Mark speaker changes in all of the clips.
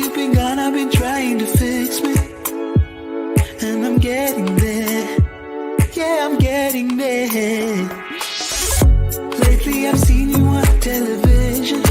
Speaker 1: you've been gone, I've been trying to fix me. And I'm getting there. Yeah, I'm getting there. Lately I've seen you on television.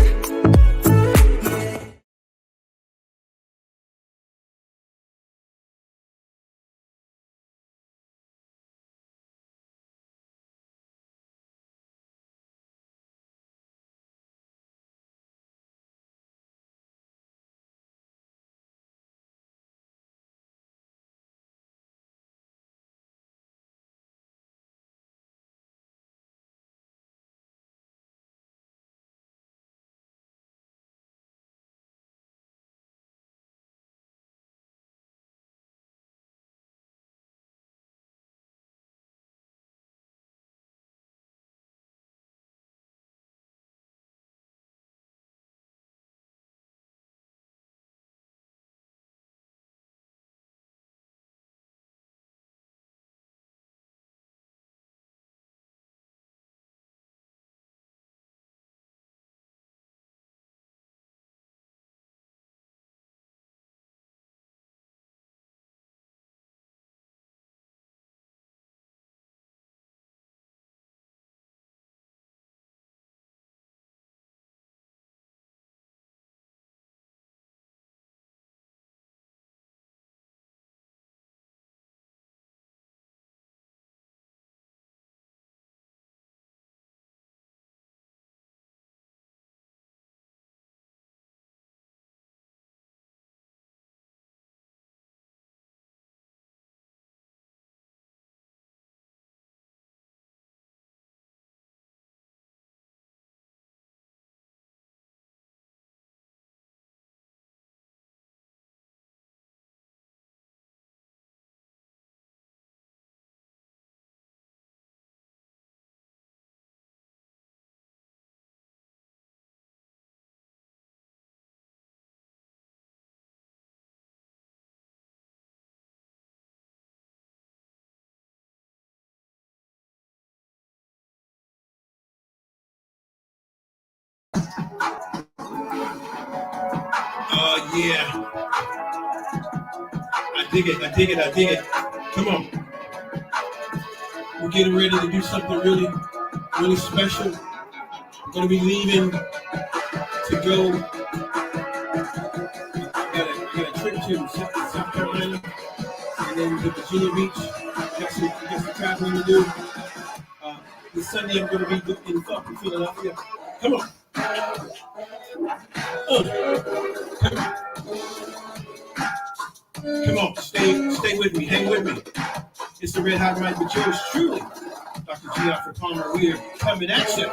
Speaker 2: Yeah. I dig it. I dig it. I dig it. Come on. We're getting ready to do something really, really special. I'm going to be leaving to go. I got a trip to South Carolina and then to Virginia Beach. Got some traveling to do. This Sunday I'm going to be in Philadelphia. Come on. Come on. Stay with me. Hang with me. It's the Red Hot Mic with yours truly, Dr. G. Alfred Palmer. We are coming at you.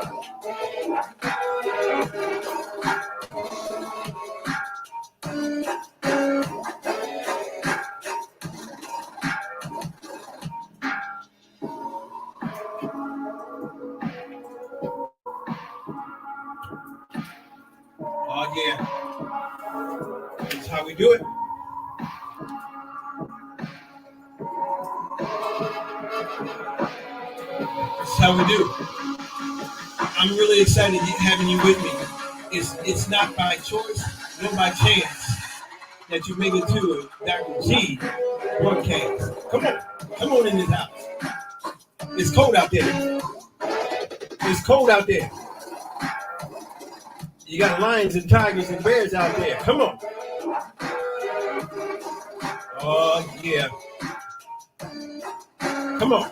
Speaker 2: Oh, yeah. That's how we do it. That's how we do. I'm really excited having you with me. It's not by choice, nor by chance that you make it to a Dr. G broadcast. Come on in this house. It's cold out there. It's cold out there. You got lions and tigers and bears out there. Come on. Oh, yeah. Come on.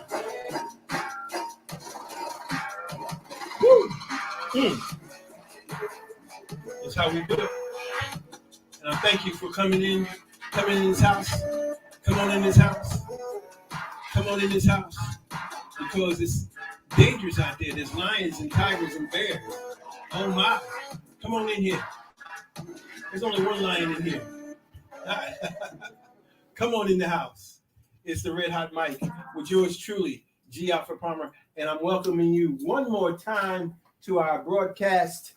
Speaker 2: Woo. That's how we do it. And I thank you for coming in this house. Come on in this house. Come on in this house. Because it's dangerous out there. There's lions and tigers and bears. Oh my. Come on in here. There's only one lion in here. Come on in the house. It's the Red Hot Mic with yours truly, G. Alfred Palmer. And I'm welcoming you one more time to our broadcast.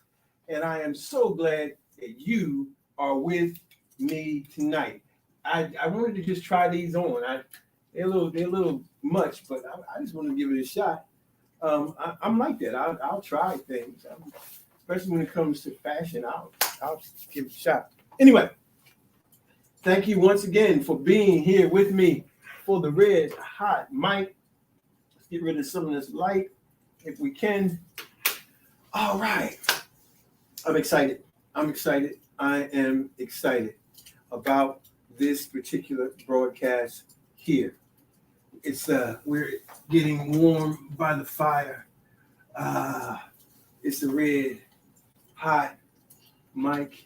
Speaker 2: And I am so glad that you are with me tonight. I wanted to just try these on. They're a little much, but I just want to give it a shot. I'm like that. I'll try things, especially when it comes to fashion. I'll give it a shot. Anyway, Thank you once again for being here with me for the Red Hot Mic. Let's get rid of some of this light if we can. All right. I'm excited. I am excited about this particular broadcast here. It's we're getting warm by the fire. It's the Red Hot Mic,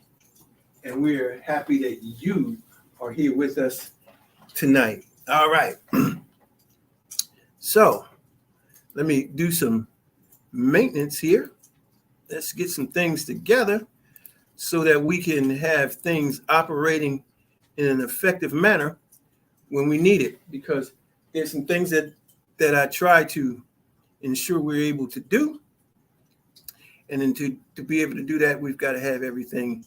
Speaker 2: and we're happy that you are here with us tonight. All right. So let me do some maintenance here. Let's get some things together so that we can have things operating in an effective manner when we need it, because there's some things that I try to ensure we're able to do. And then to be able to do that, we've got to have everything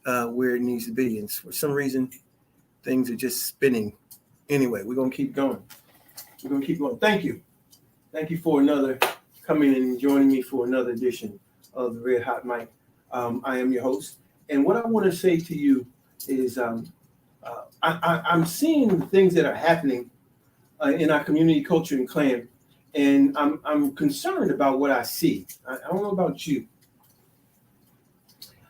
Speaker 2: where it needs to be. And for some reason, things are just spinning. Anyway, we're going to keep going. Thank you. Thank you for coming and joining me for another edition of the Red Hot Mic. I am your host. And what I want to say to you is I'm seeing things that are happening in our community, culture, and clan. And I'm concerned about what I see. I don't know about you.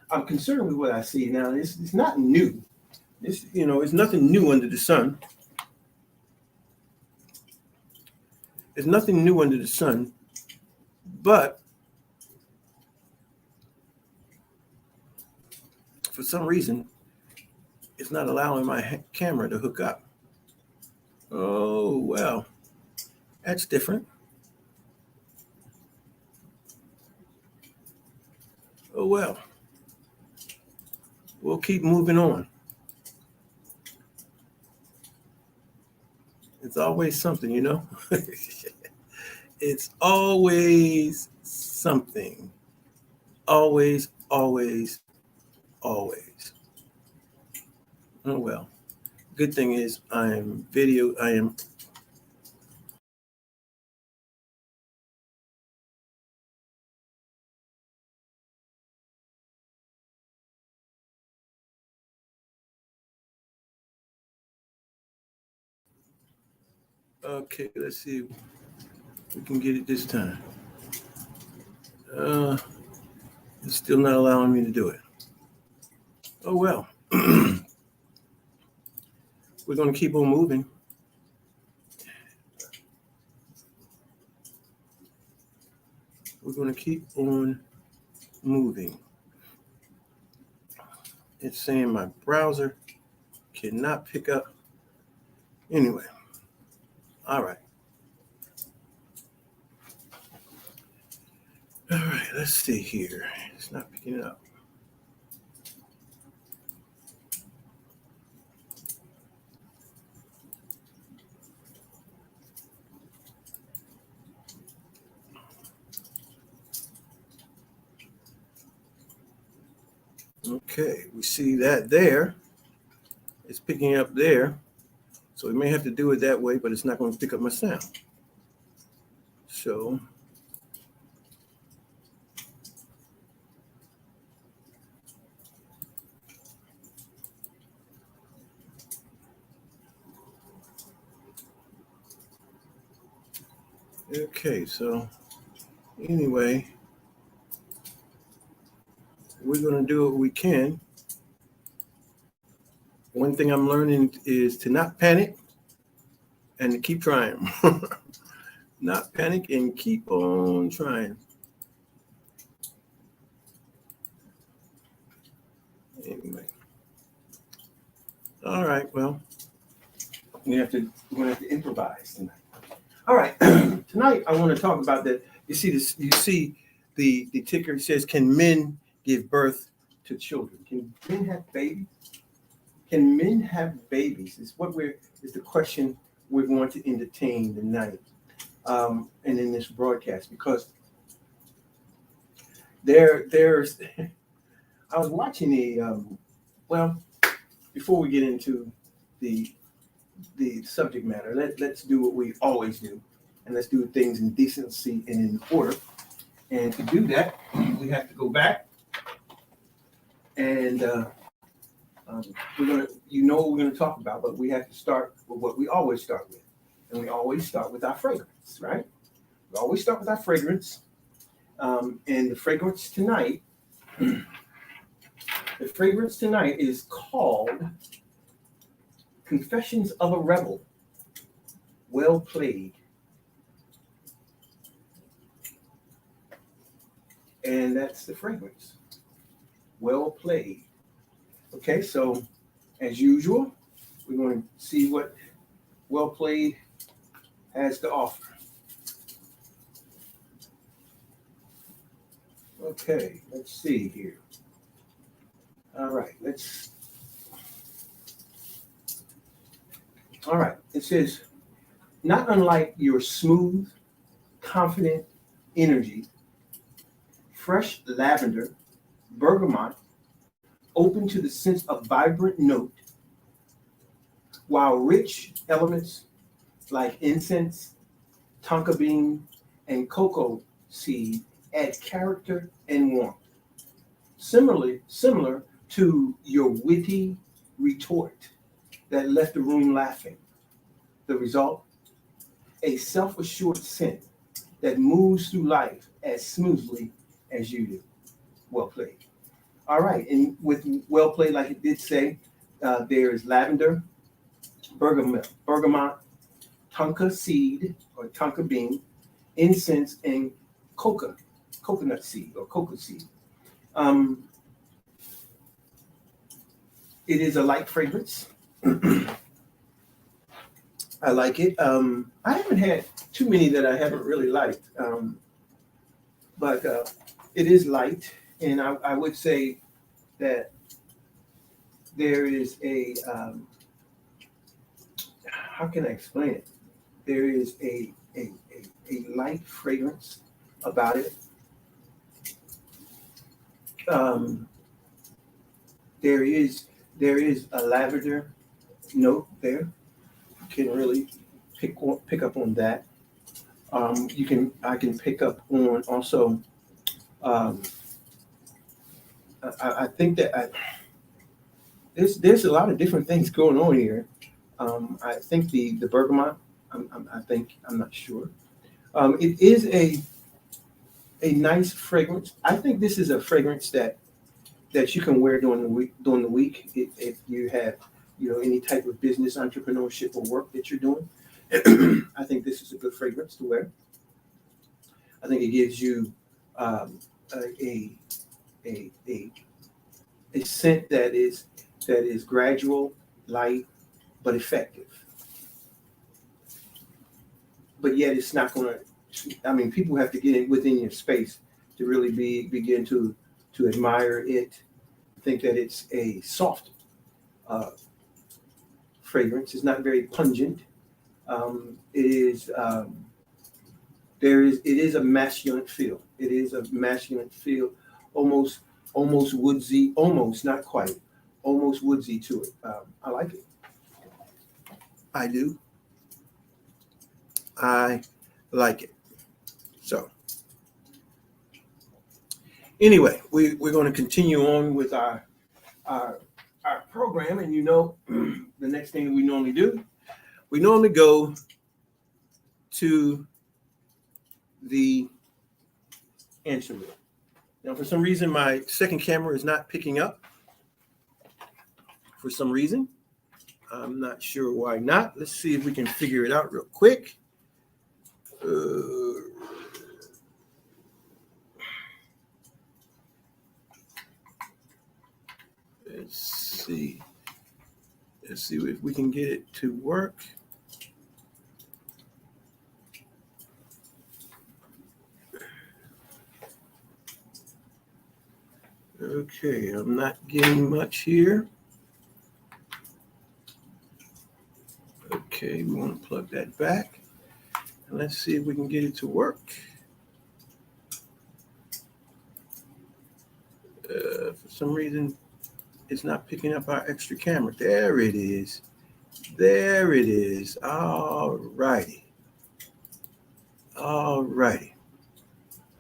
Speaker 2: I'm concerned with what I see. Now, it's not new. It's nothing new under the sun. There's nothing new under the sun, but for some reason, it's not allowing my camera to hook up. Oh, well, that's different. Oh, well, we'll keep moving on. It's always something, you know. It's always something. Always, always, always. Oh, well. Good thing is I am. Okay, let's see if we can get it this time. It's still not allowing me to do it. Oh, well. We're going to keep on moving. We're going to keep on moving. It's saying my browser cannot pick up. Anyway. All right. All right, let's see here. It's not picking it up. Okay, we see that there. It's picking up there. So we may have to do it that way, but it's not going to pick up my sound. So okay, so anyway, we're going to do what we can. One thing I'm learning is to not panic and to keep trying. Not panic and keep on trying. Anyway. All right, well, we're going to have to improvise tonight. All right, tonight I want to talk about that. You see this? You see the ticker says, "Can men give birth to children? Can men have babies? Can men have babies?" Is the question we're going to entertain tonight, and in this broadcast, because there's. I was watching before we get into the subject matter, let's do what we always do, and let's do things in decency and in order. And to do that, we have to go back, and we're going to you know what we're going to talk about, but we have to start with what we always start with. And we always start with our fragrance, right? We always start with our fragrance. And the fragrance tonight, is called Confessions of a Rebel. Well played. And that's the fragrance. Well played. Okay, so as usual, we're going to see what Well Played has to offer. Okay, let's see here. All right, it says, not unlike your smooth, confident energy, fresh lavender, bergamot, open to the sense of vibrant note, while rich elements like incense, tonka bean, and cocoa seed add character and warmth. Similar to your witty retort that left the room laughing. The result, a self-assured scent that moves through life as smoothly as you do. Well played. All right, and with Well Played, like it did say, there is lavender, bergamot, tonka seed or tonka bean, incense, and coconut seed or cocoa seed. It is a light fragrance. I like it. I haven't had too many that I haven't really liked, but it is light, and I would say that there is a how can I explain it? There is a light fragrance about it. There is a lavender note there. You can really pick up on that. I can pick up on also. I think that there's a lot of different things going on here. I think the bergamot. I'm not sure. It is a nice fragrance. I think this is a fragrance that you can wear during the week if you have any type of business, entrepreneurship, or work that you're doing. I think this is a good fragrance to wear. I think it gives you a scent that is gradual, light, but effective. But yet it's not going to. People have to get in within your space to really begin to admire it. I think that it's a soft fragrance. It's not very pungent. It is a masculine feel. It is a masculine feel, almost woodsy, almost not quite, almost woodsy to it. I like it. I do. I like it. So anyway, we're going to continue on with our program, and the next thing we normally do, we normally go to the answer wheel. Now, for some reason, my second camera is not picking up. For some reason, I'm not sure why not. Let's see if we can figure it out real quick. Let's see if we can get it to work. Okay, I'm not getting much here. Okay, we want to plug that back. And let's see if we can get it to work. For some reason, it's not picking up our extra camera. There it is. There it is. All righty. All righty.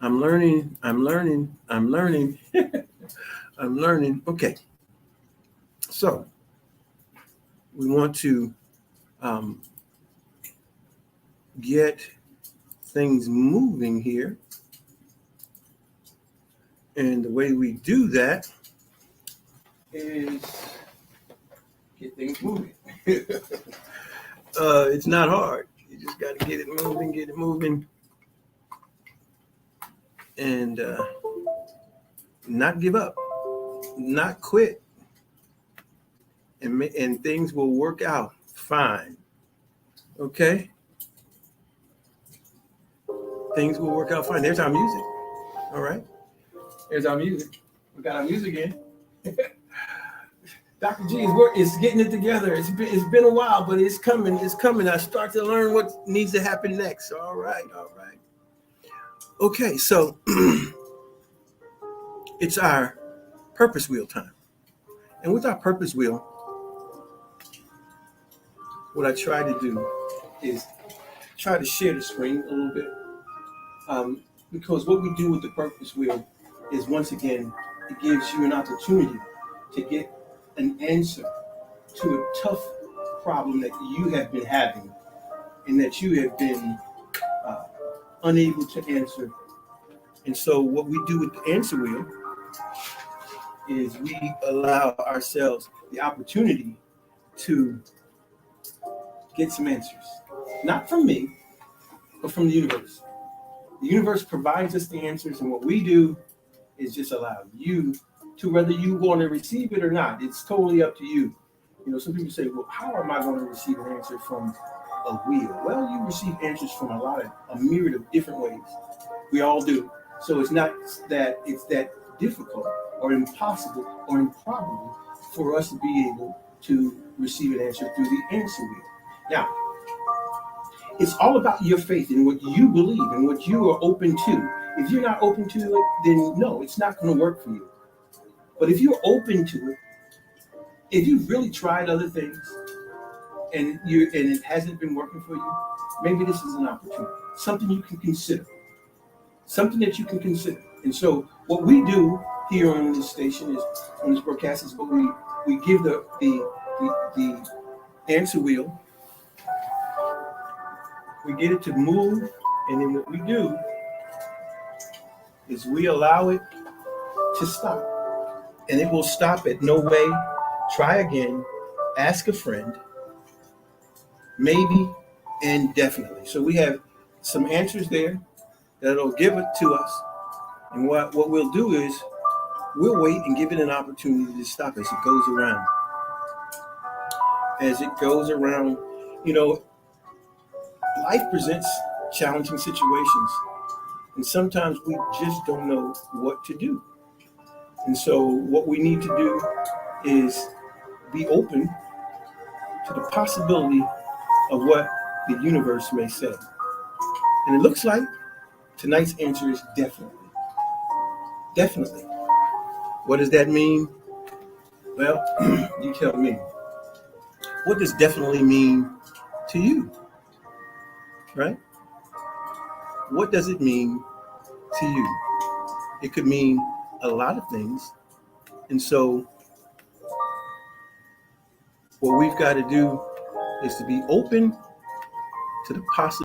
Speaker 2: I'm learning. I'm learning. I'm learning. Okay. So we want to get things moving here. And the way we do that is get things moving. It's not hard. You just got to get it moving, and not give up, not quit, and things will work out fine. Okay? Things will work out fine. There's our music. All right? There's our music. We got our music in. Dr. G is getting it together. It's been a while, but it's coming. It's coming. I start to learn what needs to happen next. All right. Okay, so it's our purpose wheel time. And with our purpose wheel, what I try to do is try to share the screen a little bit. Because what we do with the purpose wheel is, once again, it gives you an opportunity to get an answer to a tough problem that you have been having and that you have been unable to answer. And so what we do with the answer wheel is we allow ourselves the opportunity to get some answers, not from me, but from the universe. The universe provides us the answers, and what we do is just allow you to, whether you want to receive it or not, it's totally up to you. You know, some people say, well, how am I going to receive an answer from a wheel? Well, you receive answers from a myriad of different ways. We all do. So it's not that it's that difficult or impossible or improbable for us to be able to receive an answer through the answer wheel. Now, it's all about your faith in what you believe and what you are open to. If you're not open to it, then no, it's not going to work for you. But if you're open to it, if you've really tried other things and it hasn't been working for you, maybe this is an opportunity, something you can consider, something that you can consider. And so what we do here on this station is, on this broadcast, is what we give the answer wheel. We get it to move, and then what we do is we allow it to stop. And it will stop at no way, try again, ask a friend, maybe, and definitely. So we have some answers there that'll give it to us. And what we'll do is we'll wait and give it an opportunity to stop as it goes around. As it goes around, you know, life presents challenging situations. And sometimes we just don't know what to do. And so what we need to do is be open to the possibility of what the universe may say. And it looks like tonight's answer is definitely. Definitely. What does that mean? Well, you tell me. What does definitely mean to you? Right? What does it mean to you? It could mean a lot of things. And so what we've got to do is to be open to the possibility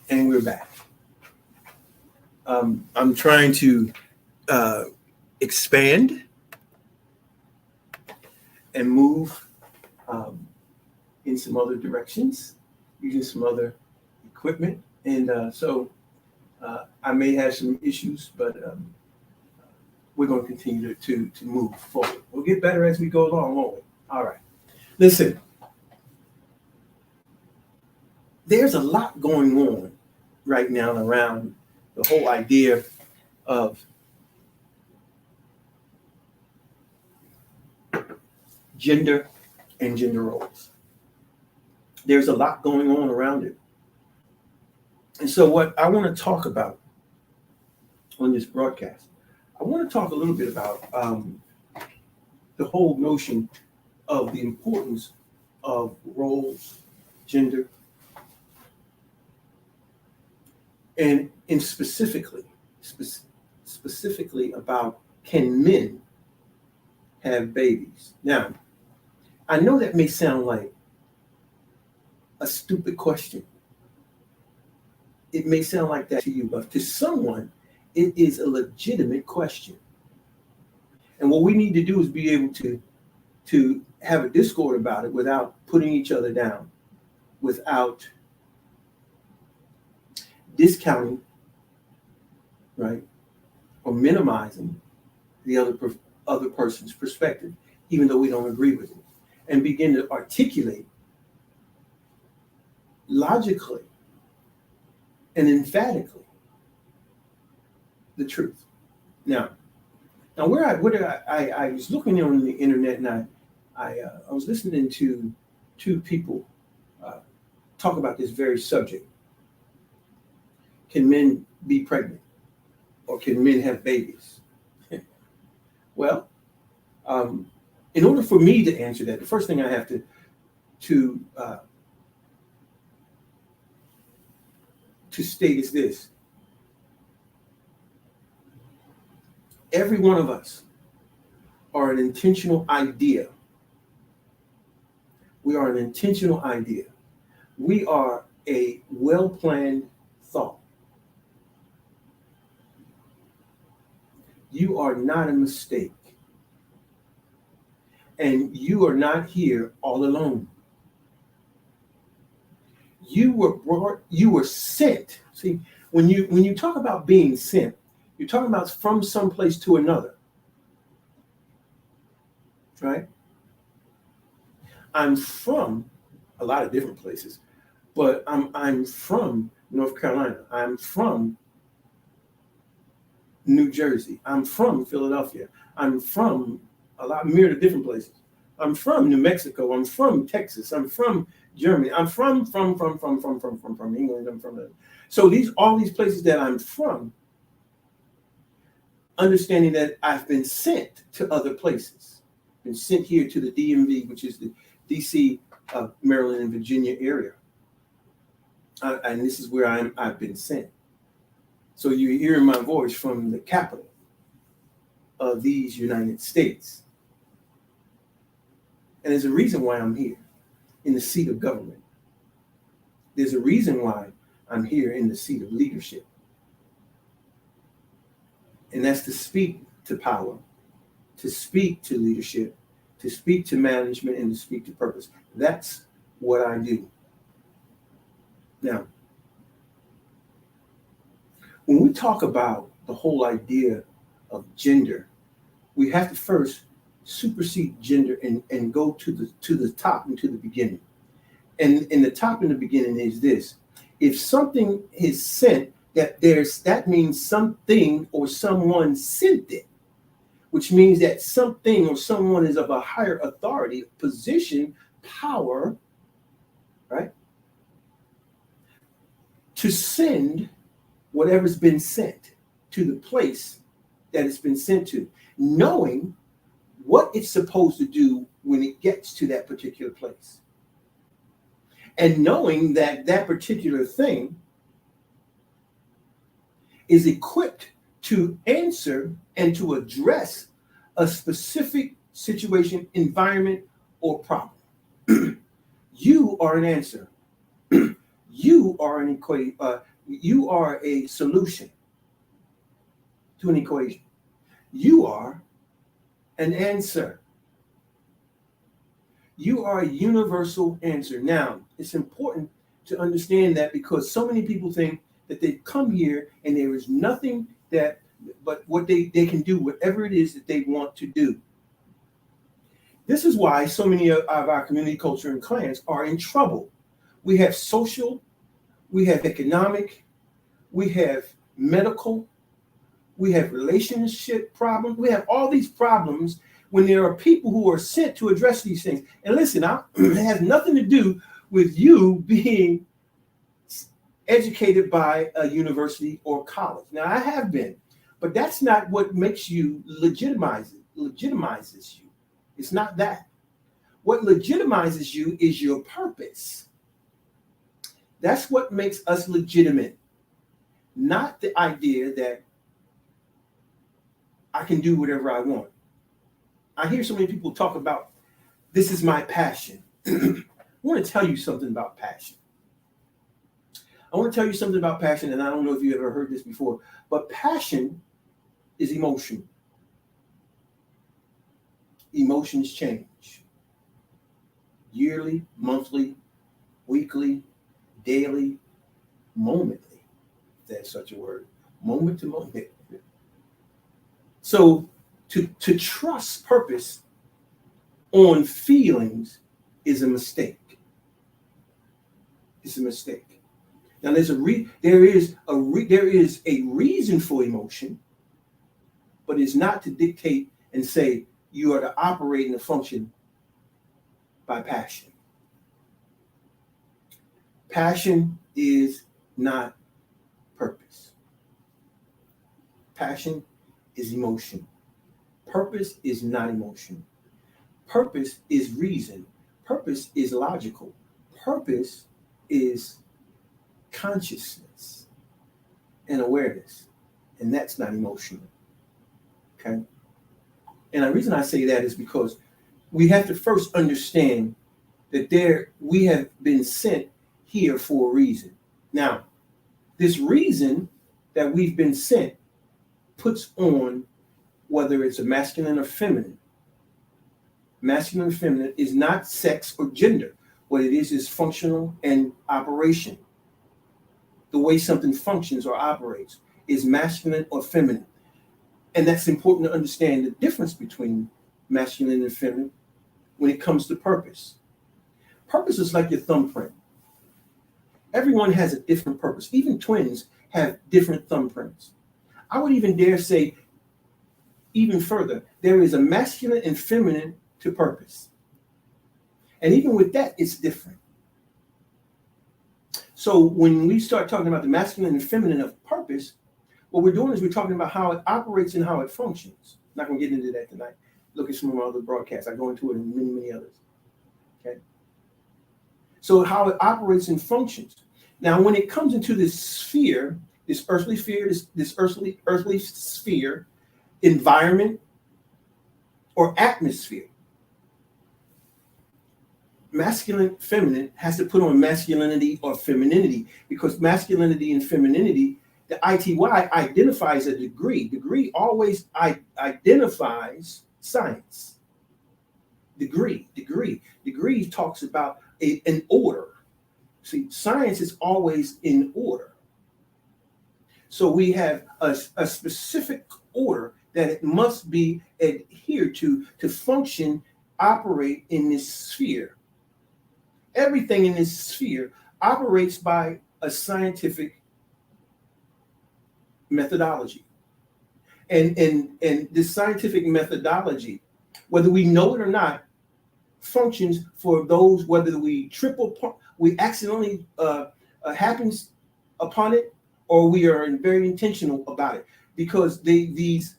Speaker 2: And we're back. I'm trying to expand and move in some other directions, using some other equipment. And so I may have some issues, but we're going to continue to move forward. We'll get better as we go along, won't we? All right. Listen, there's a lot going on right now around the whole idea of gender and gender roles. There's a lot going on around it. And so what I want to talk about on this broadcast, I want to talk a little bit about the whole notion of the importance of roles, gender, and specifically about, can men have babies? Now, I know that may sound like a stupid question. It may sound like that to you, but to someone, it is a legitimate question. And what we need to do is be able to have a discord about it without putting each other down, without discounting, right, or minimizing the other person's perspective, even though we don't agree with it, and begin to articulate logically and emphatically the truth. Now where I was looking on the internet, and I was listening to two people talk about this very subject. Can men be pregnant, or can men have babies? Well, in order for me to answer that, the first thing I have to state is this: every one of us are an intentional idea. We are an intentional idea. We are a well-planned thought. You are not a mistake. And you are not here all alone. You were sent. See, when you talk about being sent, you're talking about from someplace to another. Right? I'm from a lot of different places, but I'm from North Carolina. I'm from New Jersey. I'm from Philadelphia. I'm from a myriad of different places. I'm from New Mexico. I'm from Texas. I'm from Germany. I'm from England. I'm from so all these places that I'm from, understanding that I've been sent to other places, been sent here to the DMV, which is the DC, Maryland and Virginia area, and this is where I've been sent. So you're hearing my voice from the capital of these United States. And there's a reason why I'm here in the seat of government. There's a reason why I'm here in the seat of leadership. And that's to speak to power, to speak to leadership, to speak to management, and to speak to purpose. That's what I do. Now, when we talk about the whole idea of gender, we have to first supersede gender and go to the top and to the beginning. And the top and the beginning is this: if something is sent, that means something or someone sent it, which means that something or someone is of a higher authority, position, power, right, to send whatever's been sent to the place that it's been sent to, knowing what it's supposed to do when it gets to that particular place. And knowing that that particular thing is equipped to answer and to address a specific situation, environment, or problem. You are an answer. You are an You are a solution to an equation. You are an answer. You are a universal answer. Now, it's important to understand that because so many people think that they come here and there is nothing but what they can do, whatever it is that they want to do. This is why so many of our community culture and clans are in trouble. We have social, we have economic, we have medical, we have relationship problems. We have all these problems when there are people who are sent to address these things. And listen, it has nothing to do with you being educated by a university or college. Now, I have been, but that's not what makes you legitimizes you. It's not that. What legitimizes you is your purpose. That's what makes us legitimate, not the idea that I can do whatever I want. I hear so many people talk about, this is my passion. I want to tell you something about passion. I want to tell you something about passion, and I don't know if you ever heard this before, but passion is emotion. Emotions change. Yearly, monthly, weekly, daily, momently, if that's such a word, moment to moment. So to trust purpose on feelings is a mistake. It's a mistake. Now there is a reason for emotion, but it's not to dictate and say you are to operate and to function by passion. Passion is not purpose. Passion is emotion. Purpose is not emotion. Purpose is reason. Purpose is logical. Purpose is consciousness and awareness. And that's not emotional. Okay? And the reason I say that is because we have to first understand that we have been sent here for a reason. Now, this reason that we've been sent puts on whether it's a masculine or feminine. Masculine or feminine is not sex or gender. What it is functional and operation. The way something functions or operates is masculine or feminine. And that's important to understand the difference between masculine and feminine when it comes to purpose. Purpose is like your thumbprint. Everyone has a different purpose. Even twins have different thumbprints. I would even dare say, even further, there is a masculine and feminine to purpose. And even with that, it's different. So when we start talking about the masculine and feminine of purpose, what we're doing is we're talking about how it operates and how it functions. I'm not going to get into that tonight. Look at some of my other broadcasts. I go into it in many, many others. Okay. So how it operates and functions. Now, when it comes into this sphere, this earthly sphere, environment, or atmosphere, masculine, feminine has to put on masculinity or femininity, because masculinity and femininity, the ITY identifies a degree. Degree always identifies science. Degree talks about an order. See, science is always in order. So we have a specific order that it must be adhered to function, operate in this sphere. Everything in this sphere operates by a scientific methodology. And this scientific methodology, whether we know it or not, functions for those, whether we accidentally happens upon it, or we are very intentional about it, because this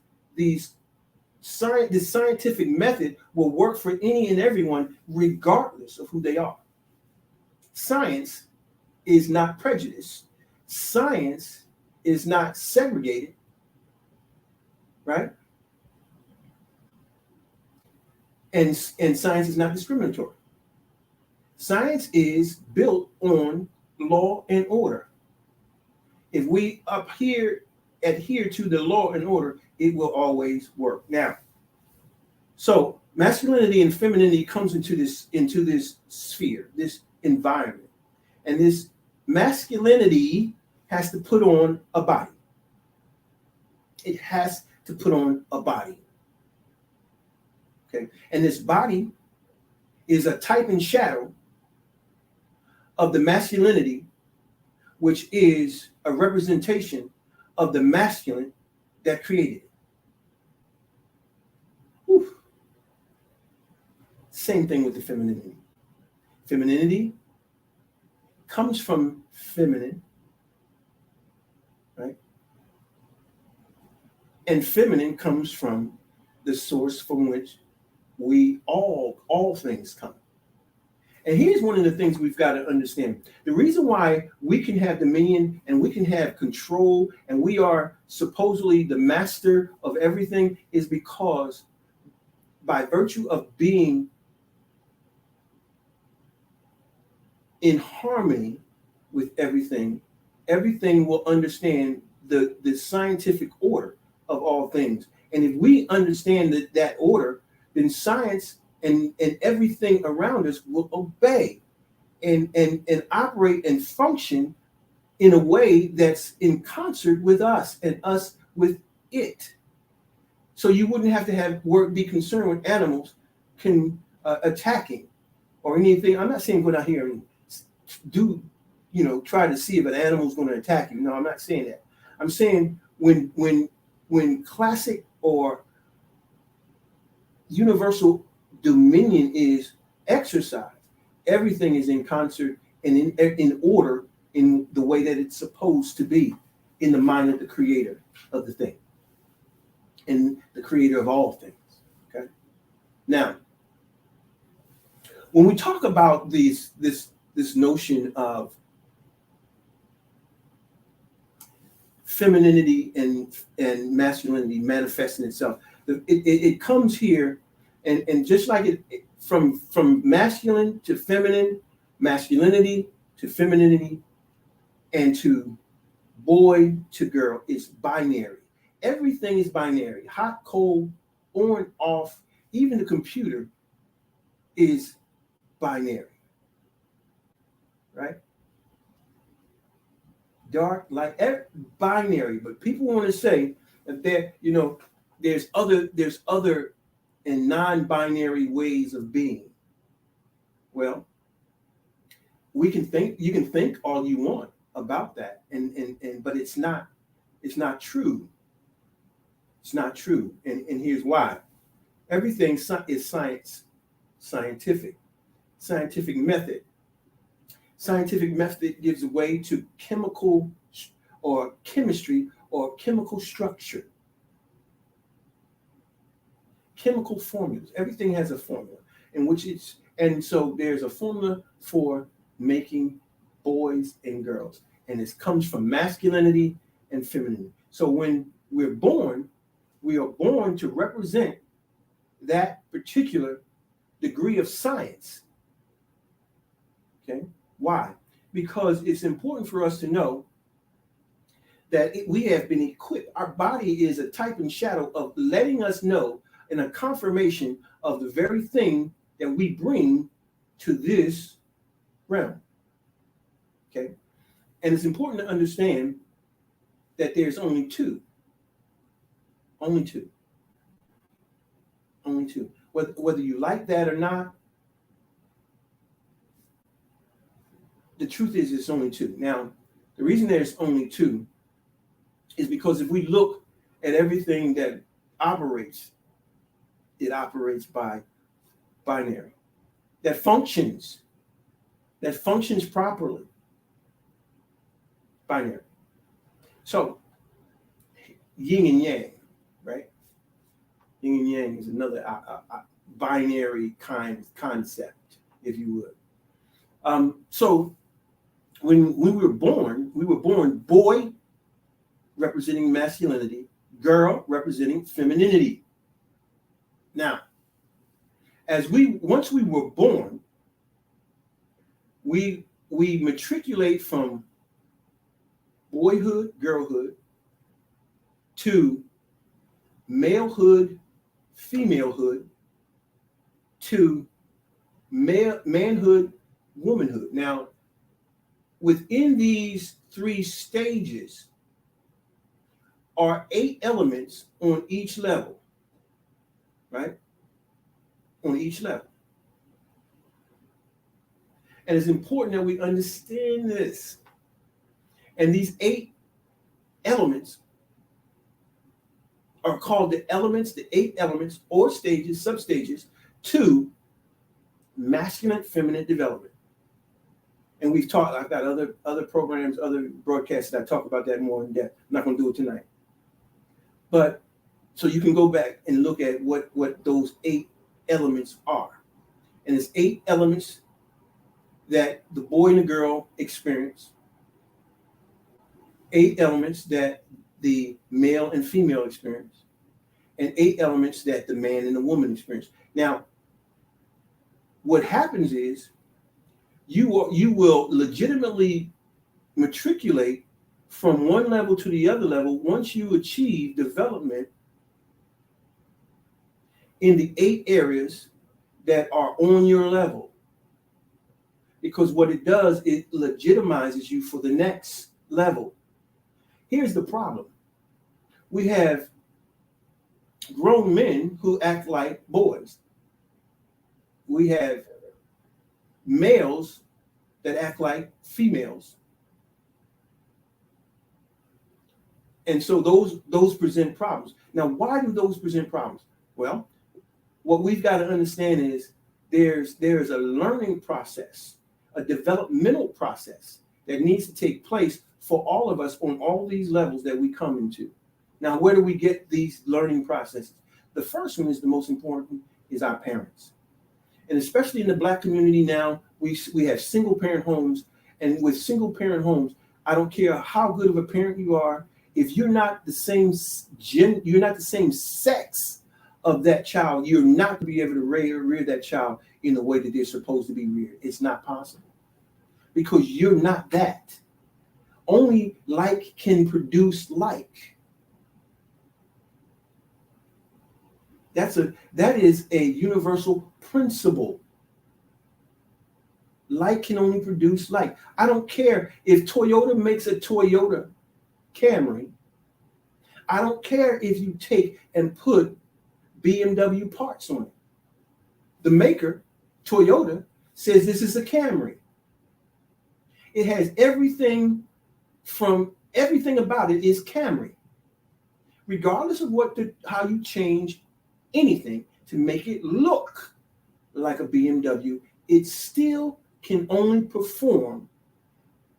Speaker 2: scientific method will work for any and everyone, regardless of who they are. Science is not prejudice. Science is not segregated, right? And science is not discriminatory. Science is built on law and order. if we adhere to the law and order, it will always work. Now, so masculinity and femininity comes into this sphere, this environment, and this masculinity has to put on a body. It has to put on a body. Okay, and this body is a type and shadow of the masculinity, which is a representation of the masculine that created it. Whew. Same thing with the femininity. Femininity comes from feminine, right? And feminine comes from the source from which we all things come. And here's one of the things we've got to understand. The reason why we can have dominion and we can have control and we are supposedly the master of everything is because by virtue of being in harmony with everything, everything will understand the scientific order of all things. And if we understand that order, then science and everything around us will obey and operate and function in a way that's in concert with us and us with it. So you wouldn't have to be concerned with animals attacking or anything. I'm not saying go out here and try to see if an animal's going to attack you. No, I'm not saying that. I'm saying when classic or universal dominion is exercised, everything is in concert and in order in the way that it's supposed to be in the mind of the creator of the thing and the creator of all things. Okay. Now, when we talk about this notion of femininity and masculinity manifesting itself, it comes here, and just like it from masculine to feminine, masculinity to femininity, and to boy to girl, is binary. Everything is binary. Hot, cold, on, off. Even the computer is binary, right? Dark, light, binary. But people want to say that there's other and non-binary ways of being. Well, you can think all you want about that, but it's not true. It's not true, and here's why. Everything is scientific method. Scientific method gives way to chemical or chemistry or chemical structure. Chemical formulas. Everything has a formula and so there's a formula for making boys and girls, and it comes from masculinity and femininity. So when we're born, we are born to represent that particular degree of science. Okay. Why? Because it's important for us to know that we have been equipped. Our body is a type and shadow of letting us know and a confirmation of the very thing that we bring to this realm. Okay? And it's important to understand that there's only two. Only two. Only two. Whether you like that or not, the truth is it's only two. Now, the reason there's only two is because if we look at everything that operates, it operates by binary. That functions properly. Binary. So, yin and yang, right? Yin and yang is another binary concept, if you would. So when we were born boy representing masculinity, girl representing femininity. Now, once we were born, we matriculate from boyhood, girlhood, to malehood, femalehood, to manhood, womanhood. Now, within these 3 stages are 8 elements on each level, right? On each level. And it's important that we understand this. And these 8 elements are called the 8 elements or stages, substages to masculine, feminine development. And we've talked, I've got other programs, other broadcasts that talk about that more in depth. I'm not going to do it tonight. But so you can go back and look at what those 8 elements are. And it's 8 elements that the boy and the girl experience, 8 elements that the male and female experience, and 8 elements that the man and the woman experience. Now, what happens is you will legitimately matriculate from one level to the other level once you achieve development in the 8 areas that are on your level. Because what it does, it legitimizes you for the next level. Here's the problem. We have grown men who act like boys. We have males that act like females. And so those present problems. Now, why do those present problems? Well, what we've got to understand is there's a learning process, a developmental process that needs to take place for all of us on all these levels that we come into. Now, where do we get these learning processes? The first one is the most important, is our parents. And especially in the Black community now, we have single parent homes. And with single parent homes, I don't care how good of a parent you are, if you're not the same you're not the same sex of that child, you're not going to be able to rear that child in the way that they're supposed to be reared. It's not possible because you're not that. Only like can produce like. That is a universal principle. Like can only produce like. I don't care if Toyota makes a Toyota Camry. I don't care if you take and put BMW parts on it. The maker, Toyota, says this is a Camry. It has everything about it is Camry. Regardless of how you change anything to make it look like a BMW, it still can only perform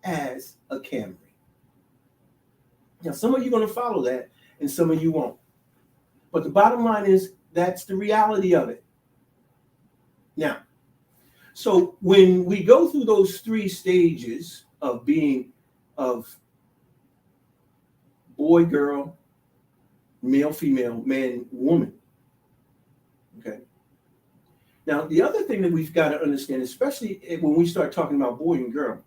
Speaker 2: as a Camry. Now, some of you are going to follow that and some of you won't. But the bottom line is that's the reality of it. Now, so when we go through those 3 stages of being of boy, girl, male, female, man, woman. Okay. Now, the other thing that we've got to understand, especially when we start talking about boy and girl,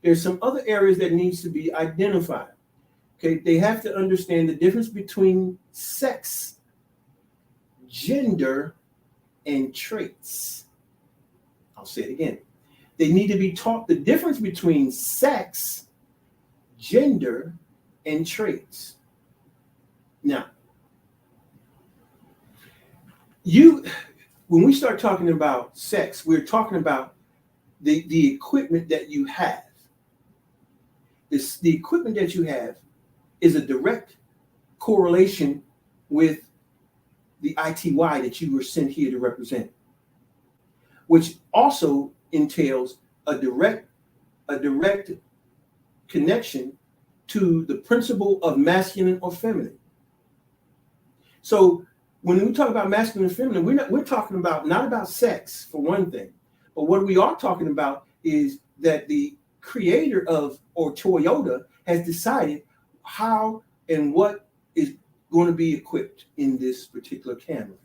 Speaker 2: there's some other areas that needs to be identified. Okay, they have to understand the difference between sex, gender, and traits. I'll say it again. They need to be taught the difference between sex, gender, and traits. Now, when we start talking about sex, we're talking about the equipment that you have. The equipment that you have is a direct correlation with the ITY that you were sent here to represent, which also entails a direct connection to the principle of masculine or feminine. So when we talk about masculine and feminine, we're talking about not about sex for one thing, but what we are talking about is that the creator of or Toyota has decided how and what is going to be equipped in this particular Camry.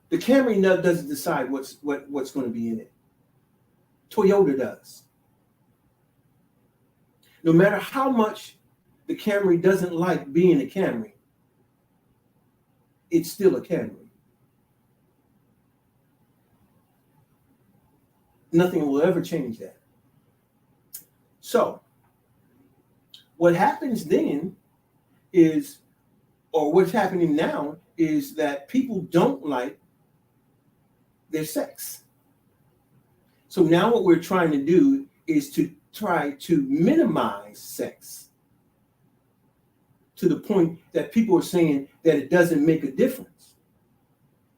Speaker 2: The Camry doesn't decide what's going to be in it. Toyota does. No matter how much the Camry doesn't like being a Camry, it's still a Camry. Nothing will ever change that. So, what happens then is, or what's happening now, is that people don't like their sex. So now what we're trying to do is to try to minimize sex to the point that people are saying that it doesn't make a difference.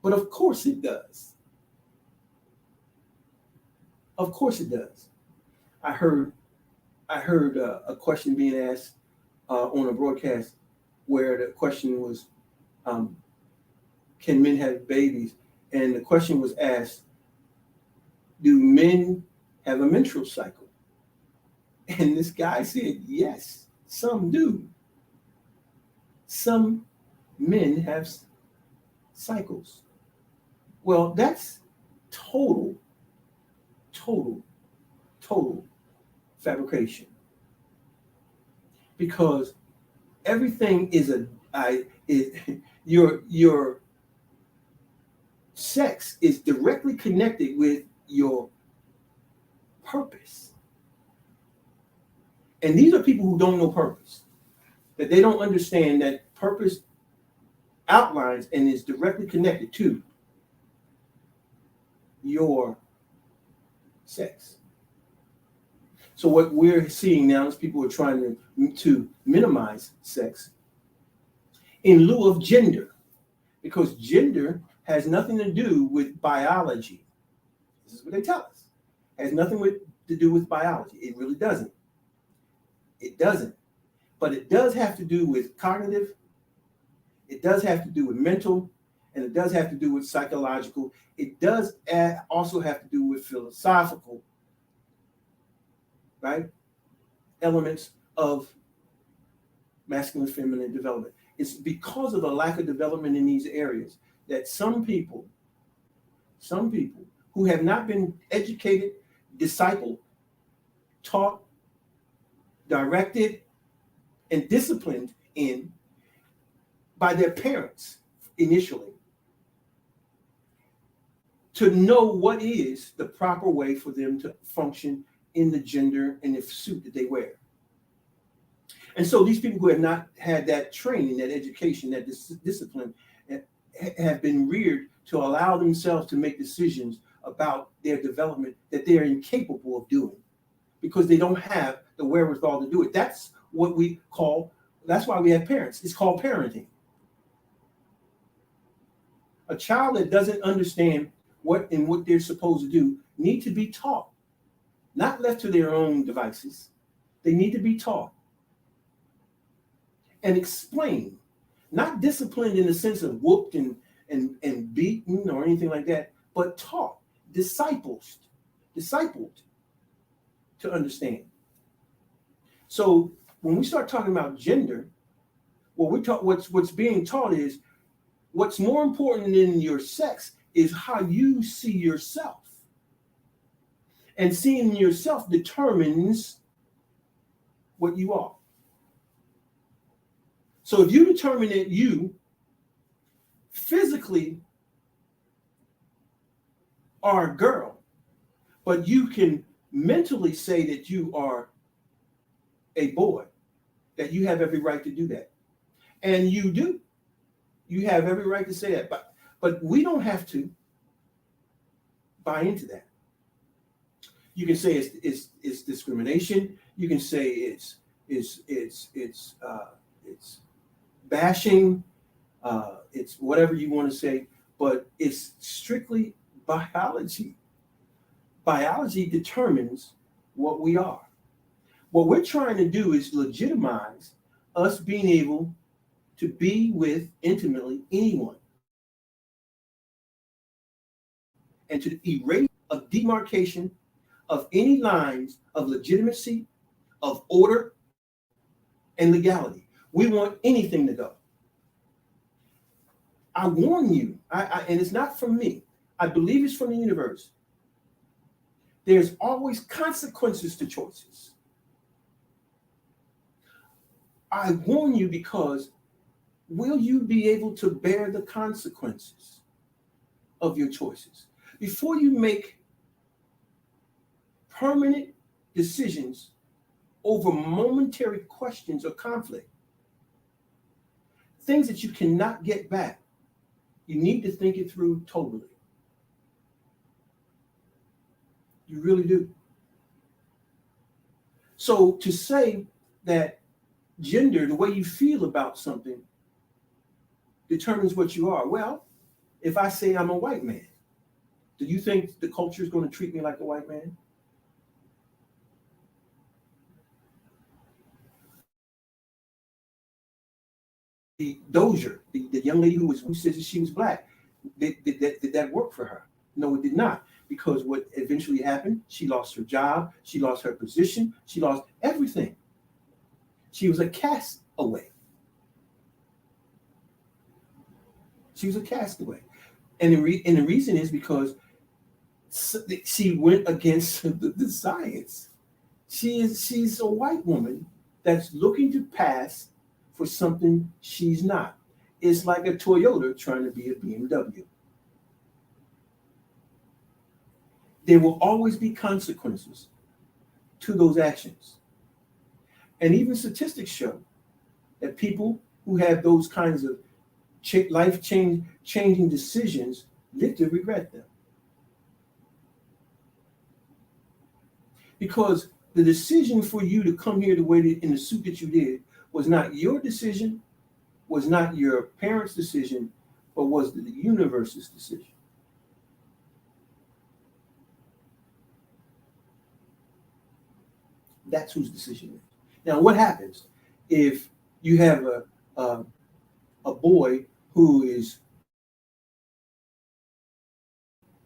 Speaker 2: But of course it does. Of course it does. I heard a question being asked on a broadcast where the question was, can men have babies? And the question was asked, do men have a menstrual cycle? And this guy said, yes, some do. Some men have cycles. Well, that's total fabrication. Because everything is your sex is directly connected with your purpose. And these are people who don't know purpose, that they don't understand that purpose outlines and is directly connected to your sex. So what we're seeing now is people are trying to minimize sex in lieu of gender, because gender has nothing to do with biology. This is what they tell us. It has nothing to do with biology. It really doesn't. It doesn't. But it does have to do with cognitive. It does have to do with mental, and it does have to do with psychological. It does also have to do with philosophical, right? Elements of masculine, feminine development. It's because of the lack of development in these areas that some people who have not been educated, discipled, taught, directed, and disciplined by their parents initially to know what is the proper way for them to function in the gender and the suit that they wear. And so these people who have not had that training, that education, that discipline, have been reared to allow themselves to make decisions about their development that they're incapable of doing because they don't have the wherewithal to do it. That's what we call, that's why we have parents. It's called parenting. A child that doesn't understand what they're supposed to do need to be taught, not left to their own devices. They need to be taught and explained, not disciplined in the sense of whooped and beaten or anything like that, but taught, discipled to understand. So when we start talking about gender, what's being taught is what's more important than your sex is how you see yourself. And seeing yourself determines what you are. So if you determine that you physically are a girl, but you can mentally say that you are a boy, that you have every right to do that. And you do. You have every right to say that. But we don't have to buy into that. You can say it's discrimination. You can say it's bashing. It's whatever you want to say, but it's strictly biology. Biology determines what we are. What we're trying to do is legitimize us being able to be with intimately anyone and to erase a demarcation of any lines of legitimacy, of order, and legality. We want anything to go. I warn you, and it's not from me. I believe it's from the universe. There's always consequences to choices. I warn you because will you be able to bear the consequences of your choices? Before you make permanent decisions over momentary questions or conflict, things that you cannot get back, you need to think it through totally. You really do. So to say that gender, the way you feel about something, determines what you are. Well, if I say I'm a white man, do you think the culture is going to treat me like a white man? The Dozier, the young lady who says that she was black, did that work for her? No, it did not. Because what eventually happened, she lost her job, she lost her position, she lost everything. She was a castaway. She was a castaway. And the reason is because she went against the science. She's a white woman that's looking to pass for something she's not. It's like a Toyota trying to be a BMW. There will always be consequences to those actions. And even statistics show that people who have those kinds of life-changing decisions live to regret them. Because the decision for you to come here the way that in the suit that you did was not your decision, was not your parents' decision, but was the universe's decision. That's whose decision is. Now, what happens if you have a boy who is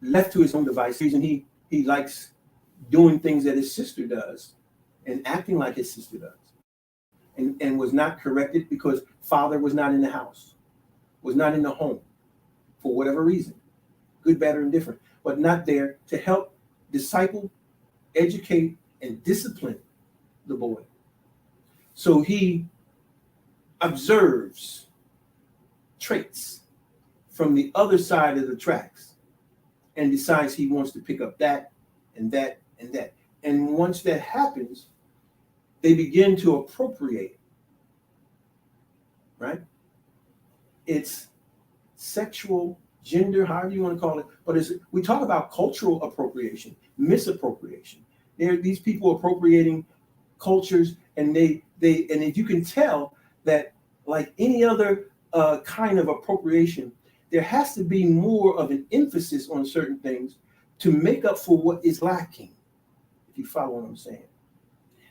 Speaker 2: left to his own devices and he likes doing things that his sister does and acting like his sister does and was not corrected because father was not in the house, was not in the home for whatever reason, good, bad, or indifferent, but not there to help disciple, educate, and discipline the boy. So he observes traits from the other side of the tracks and decides he wants to pick up that and that and that. And once that happens, they begin to appropriate, right? It's sexual, gender, however you want to call it, but we talk about cultural appropriation, misappropriation. There are these people appropriating cultures, and and if you can tell that, like any other kind of appropriation, there has to be more of an emphasis on certain things to make up for what is lacking, if you follow what I'm saying.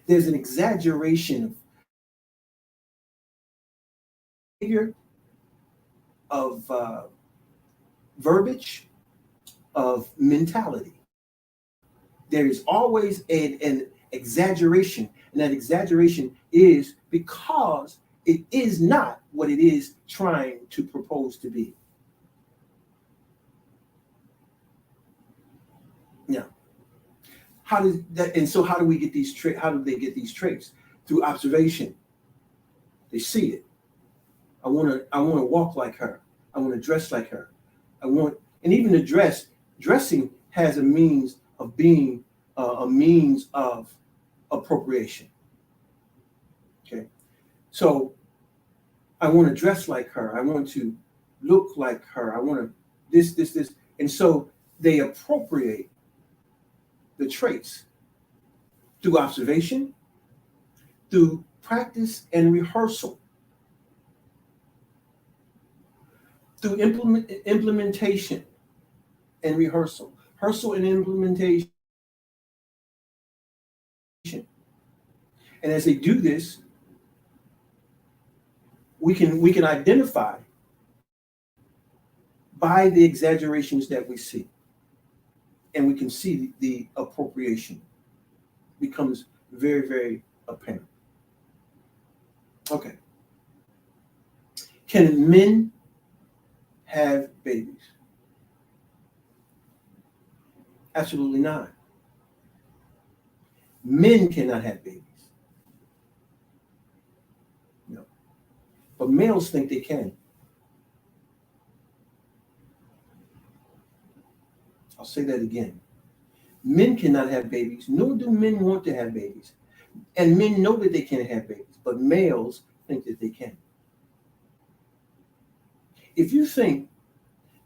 Speaker 2: There's an exaggeration of figure, of verbiage, of mentality. There is always an exaggeration, and that exaggeration is because it is not what it is trying to propose to be. Now, how does that? And so, how do we get these traits? How do they get these traits? Through observation. They see it. I want to walk like her. I want to dress like her. And even the dressing has a means of being a means of appropriation. Okay, so I want to dress like her. I want to look like her. I want to this, and so they appropriate the traits through observation, through practice and rehearsal, through implementation and rehearsal, and implementation. And as they do this, we can identify by the exaggerations that we see, and we can see the appropriation becomes very, very apparent. Okay. Can men have babies? Absolutely not. Men cannot have babies. But males think they can. I'll say that again. Men cannot have babies, nor do men want to have babies. And men know that they can't have babies, but males think that they can. If you think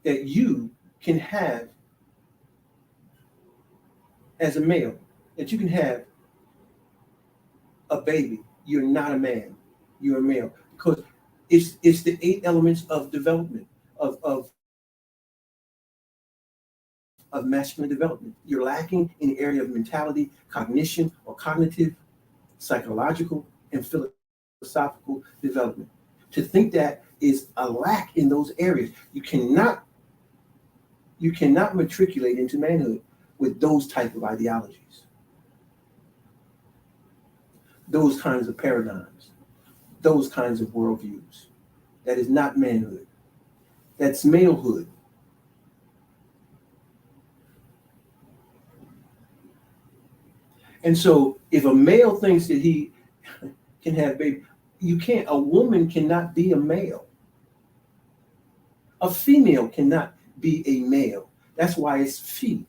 Speaker 2: that you can have, as a male, that you can have a baby, you're not a man, you're a male. Because it's the 8 elements of development, of masculine development. You're lacking in the area of mentality, cognition, or cognitive, psychological, and philosophical development. To think that is a lack in those areas. You cannot matriculate into manhood with those type of ideologies, those kinds of paradigms, those kinds of worldviews. That is not manhood. That's malehood. And so if a male thinks that he can have baby, you can't. A woman cannot be a male. A female cannot be a male. That's why it's phi.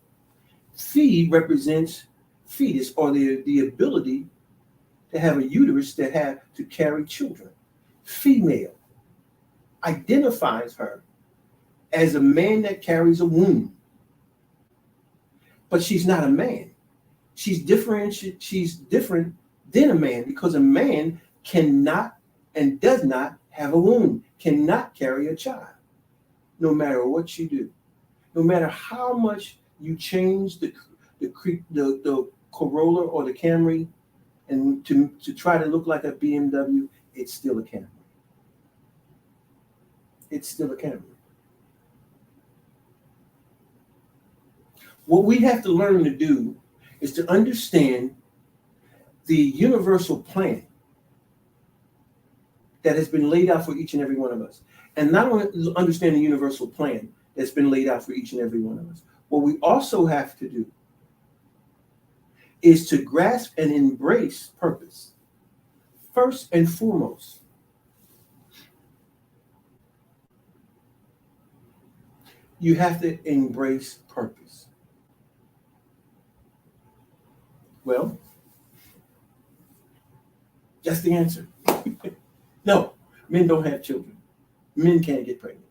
Speaker 2: Phi represents fetus, or the ability to have a uterus that have to carry children. Female identifies her as a man that carries a womb. But she's not a man. She's different than a man, because a man cannot and does not have a womb, cannot carry a child, no matter what you do. No matter how much you change the Corolla or the Camry and to try to look like a BMW, it's still a Camry. It's still a Camry. What we have to learn to do is to understand the universal plan that has been laid out for each and every one of us. And not only understand the universal plan that's been laid out for each and every one of us, what we also have to do is to grasp and embrace purpose. First and foremost, you have to embrace purpose. Well, that's the answer. No, men don't have children. Men can't get pregnant,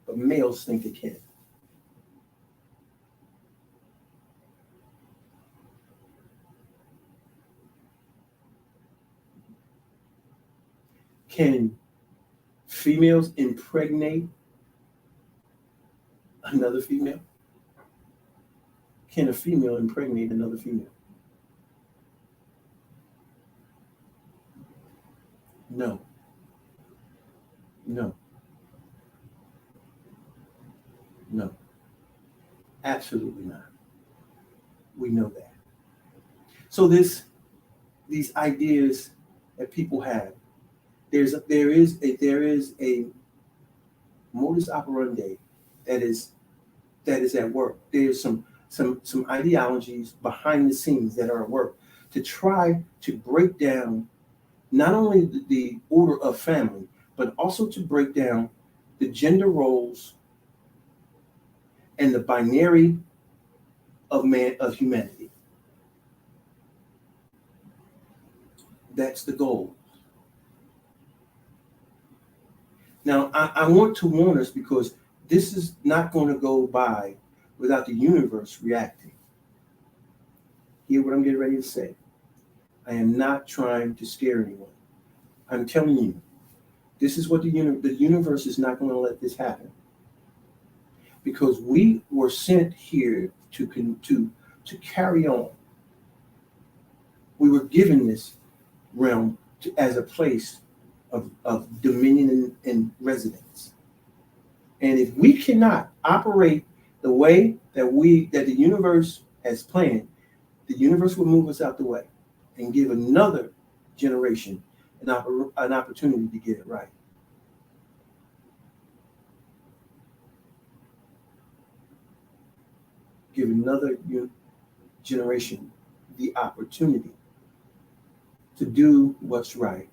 Speaker 2: but males think they can. Can females impregnate another female? Can a female impregnate another female? No. No. No. Absolutely not. We know that. So these ideas that people have, there is a modus operandi that is at work. There's some ideologies behind the scenes that are at work to try to break down not only the order of family, but also to break down the gender roles and the binary of humanity. That's the goal. Now, I want to warn us, because this is not going to go by without the universe reacting. Hear what I'm getting ready to say. I am not trying to scare anyone. I'm telling you, this is what the universe is not going to let this happen. Because we were sent here to carry on. We were given this realm as a place of dominion and residence. And if we cannot operate the way that the universe has planned, the universe will move us out the way and give another generation an opportunity to get it right. Give another generation the opportunity to do what's right.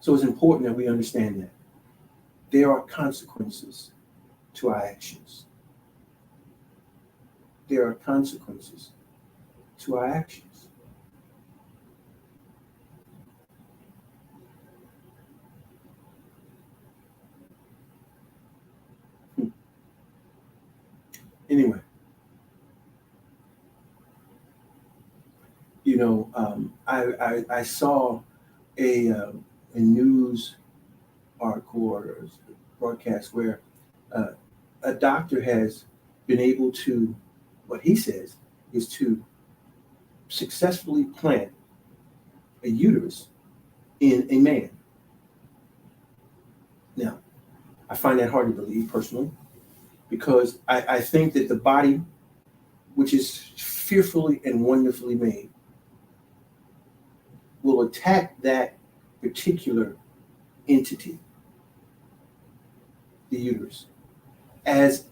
Speaker 2: So it's important that we understand that there are consequences to our actions. There are consequences to our actions. Anyway, I saw a news article or broadcast where a doctor has been able to, what he says is to successfully plant a uterus in a man. Now, I find that hard to believe personally, because I think that the body, which is fearfully and wonderfully made, will attack that particular entity, the uterus, as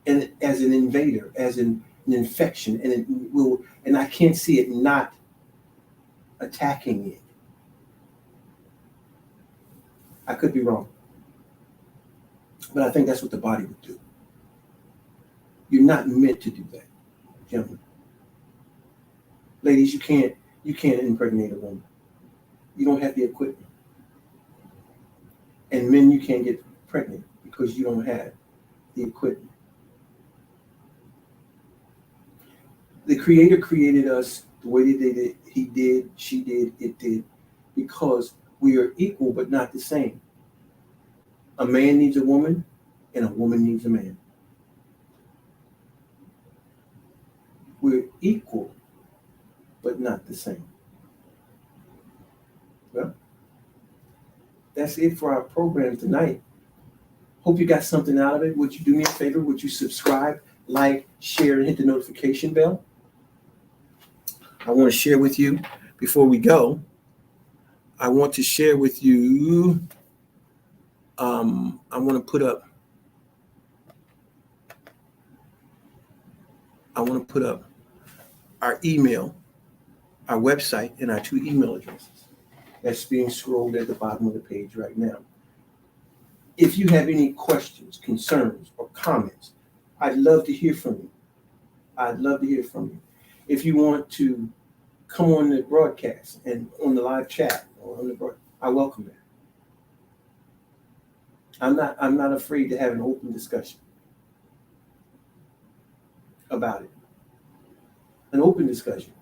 Speaker 2: an invader, as an infection, and it will, and I can't see it not attacking it. I could be wrong, but I think that's what the body would do. You're not meant to do that, gentlemen. Ladies, you can't impregnate a woman. You don't have the equipment. And men, you can't get pregnant because you don't have the equipment. The Creator created us the way that they did. He did, she did, it did, because we are equal but not the same. A man needs a woman, and a woman needs a man. We're equal but not the same. Well, that's it for our program tonight. Hope you got something out of it. Would you do me a favor? Would you subscribe, like, share, and hit the notification bell? I want to share with you, before we go, I want to share with you, I want to put up our email, our website, and our 2 email addresses. That's being scrolled at the bottom of the page right now. If you have any questions, concerns, or comments, I'd love to hear from you. I'd love to hear from you. If you want to come on the broadcast and on the live chat or on the broadcast, I welcome that. I'm not afraid to have an open discussion about it. An open discussion,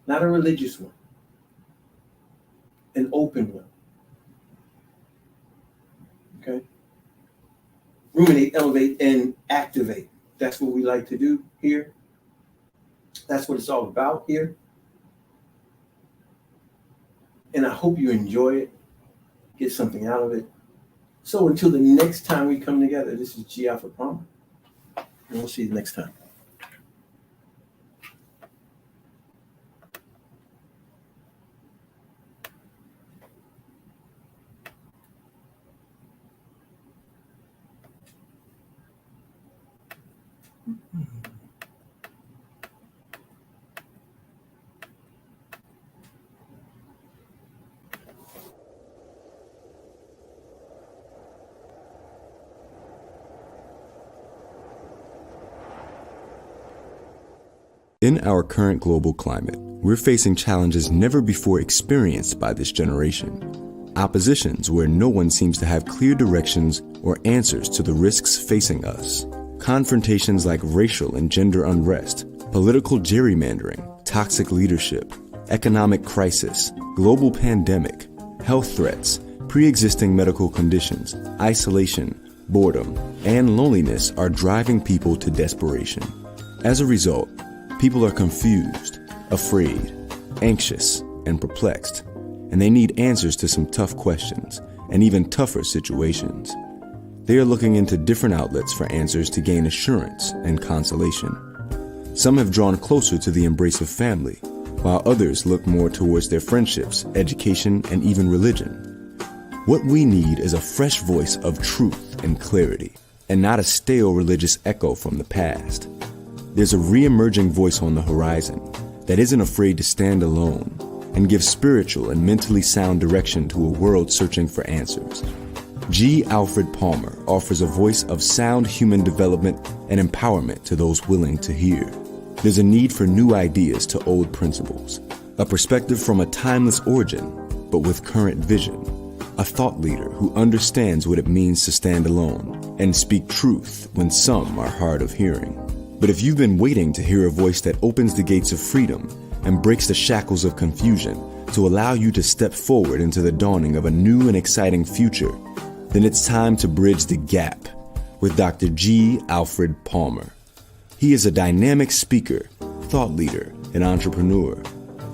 Speaker 2: not a religious one, an open one. Okay? Ruminate, elevate, and activate. That's what we like to do here. That's what it's all about here. And I hope you enjoy it, get something out of it. So until the next time we come together, this is G. Alpha Palmer. And we'll see you next time.
Speaker 3: In our current global climate, we're facing challenges never before experienced by this generation. Oppositions where no one seems to have clear directions or answers to the risks facing us. Confrontations like racial and gender unrest, political gerrymandering, toxic leadership, economic crisis, global pandemic, health threats, pre-existing medical conditions, isolation, boredom, and loneliness are driving people to desperation. As a result, people are confused, afraid, anxious, and perplexed, and they need answers to some tough questions and even tougher situations. They are looking into different outlets for answers to gain assurance and consolation. Some have drawn closer to the embrace of family, while others look more towards their friendships, education, and even religion. What we need is a fresh voice of truth and clarity, and not a stale religious echo from the past. There's a re-emerging voice on the horizon that isn't afraid to stand alone and give spiritual and mentally sound direction to a world searching for answers. G. Alfred Palmer offers a voice of sound human development and empowerment to those willing to hear. There's a need for new ideas to old principles, a perspective from a timeless origin, but with current vision, a thought leader who understands what it means to stand alone and speak truth when some are hard of hearing. But if you've been waiting to hear a voice that opens the gates of freedom and breaks the shackles of confusion to allow you to step forward into the dawning of a new and exciting future, then it's time to bridge the gap with Dr. G. Alfred Palmer. He is a dynamic speaker, thought leader, and entrepreneur,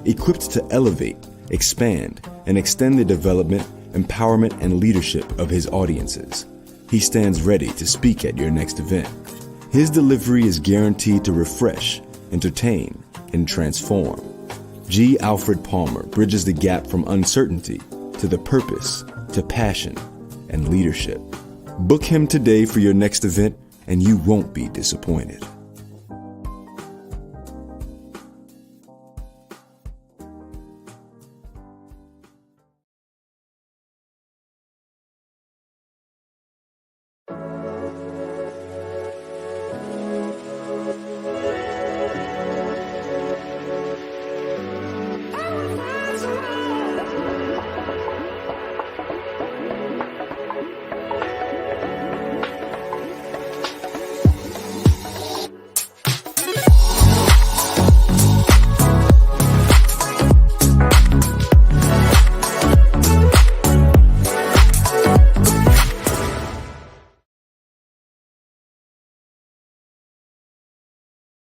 Speaker 3: equipped to elevate, expand, and extend the development, empowerment, and leadership of his audiences. He stands ready to speak at your next event. His delivery is guaranteed to refresh, entertain, and transform. G. Alfred Palmer bridges the gap from uncertainty to the purpose, to passion, and leadership. Book him today for your next event, and you won't be disappointed.